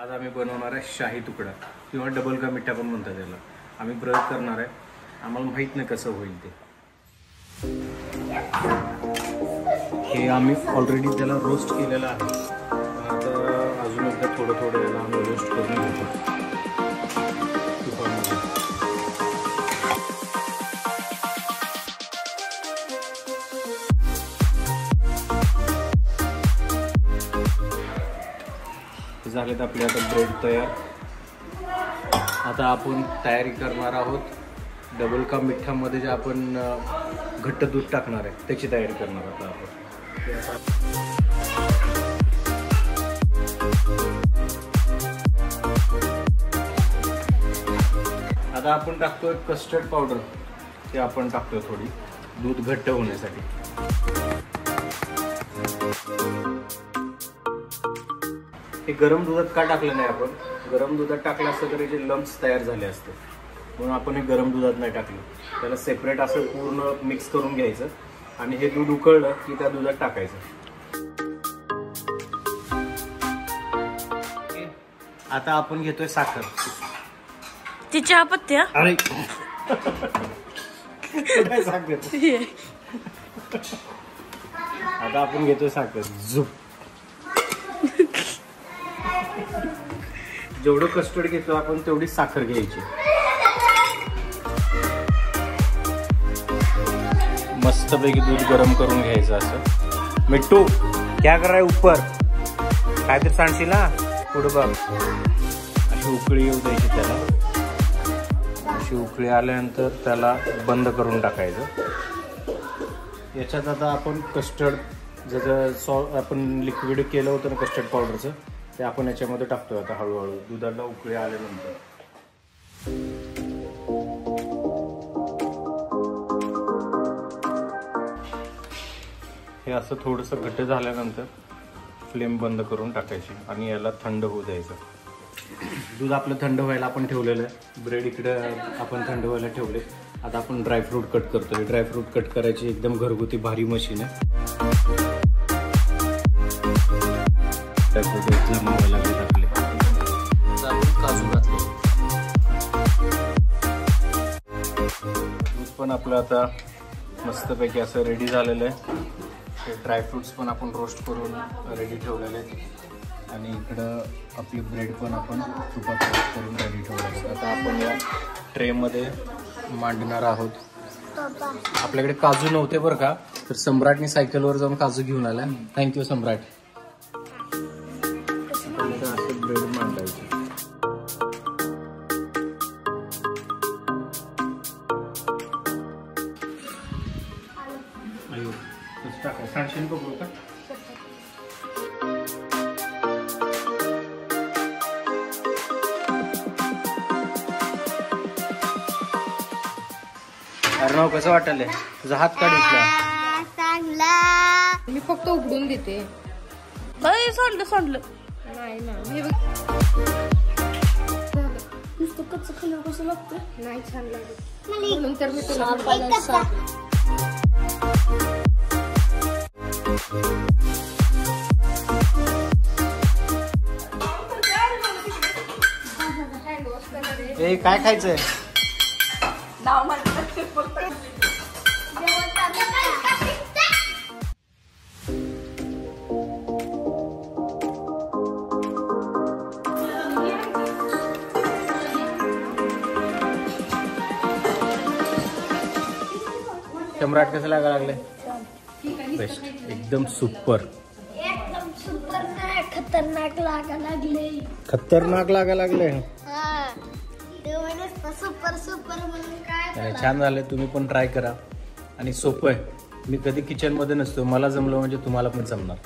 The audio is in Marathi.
आज आम्ही बनवणार आहे शाही तुकडा किंवा डबल का मिठा पण म्हणतात त्याला. आम्ही प्रयोग करणार आहे. आम्हाला माहित नाही कसं होईल ते. हे आम्ही ऑलरेडी त्याला रोस्ट केलेलं आहे. आता अजून एकदा थोडं थोडं याला आम्ही रोस्ट करून घेतो. झालेत आपले आता ब्रेड तयार. आता आपण तयारी करणार आहोत डबल का मिठामध्ये जे आपण घट्ट दूध टाकणार आहे त्याची तयारी करणार आता आपण. आता आपण टाकतोय कस्टर्ड पावडर. ते आपण टाकतोय थोडी दूध घट्ट होण्यासाठी. हे गरम दुधात का टाकलं नाही आपण? गरम दुधात टाकलं असतं तर याचे लम्प्स तयार झाले असते, म्हणून आपण हे गरम दुधात नाही टाकलं. त्याला सेपरेट असं पूर्ण मिक्स करून घ्यायचं आणि हे दूध उकळलं की त्या दुधात टाकायचं. आता आपण घेतोय साखर. ती चहा पत्त्या. अरे साखर. आता आपण घेतोय साखर. झुप. जेवढं कस्टर्ड घेतो आपण तेवढी साखर घ्यायची. मस्तपैकी दूध गरम करून घ्यायचं असं. मिट्टू क्या कर रहा है ऊपर? काय तर सांगशील ना पुढं बघ. अशी उकळी येऊ द्यायची त्याला. अशी उकळी आल्यानंतर त्याला बंद करून टाकायचं. याच्यात आता आपण कस्टर्ड जसं आपण लिक्विड केलं होतं ना कस्टर्ड पावडरचं, ते आपण याच्यामध्ये टाकतोय आता हळूहळू दुधाला उकळी आल्यानंतर. हे असं थोडंसं घट्ट झाल्यानंतर फ्लेम बंद करून टाकायची आणि याला थंड होऊ द्यायचं. दूध आपलं थंड व्हायला आपण ठेवलेलं आहे. ब्रेड इकडे आपण थंड व्हायला ठेवले. आता आपण ड्रायफ्रूट कट करतोय. ड्रायफ्रूट कट करायची एकदम घरगुती भारी मशीन आहे. जमावायला लागले काजू घातले. दूध पण आपलं आता मस्तपैकी असं रेडी झालेलं आहे. ते ड्रायफ्रुट्स पण आपण रोस्ट करून रेडी ठेवलेले आहेत आणि इकडं आपली ब्रेड पण आपण तुपात रोस्ट करून रेडी ठेवलेले आहेत. आता आपण या ट्रेमध्ये मांडणार आहोत. आपल्याकडे काजू नव्हते बरं का, तर सम्राटने सायकलवर जाऊन काजू घेऊन आला. थँक्यू सम्राट. असं ब्रेड मांडायचं. अयो कसं टाकायचं? सांडशील बघू का? अर्णव कसं वाटलंय? तुझा हात का दिसला? चांगला. मी फक्त उघडून देते. सोडलं नाही ना. मी नुसतं कच्चं खाल्लं कसं लागतं? नाही छान लागत. म्हणून तर मी तुला ए काय खायचंय? सम्राट कसं लागा लागले? बेस्ट. एकदम सुपर. एकदम सुपर नाही, खतरनाक लागा लागले. खतरनाक लागा लागले. सुपर सुपर म्हणून काय. छान झालं. तुम्ही पण ट्राय करा आणि सोपं आहे. मी कधी किचन मध्ये नसतो. मला जमलं म्हणजे तुम्हाला पण जमणार.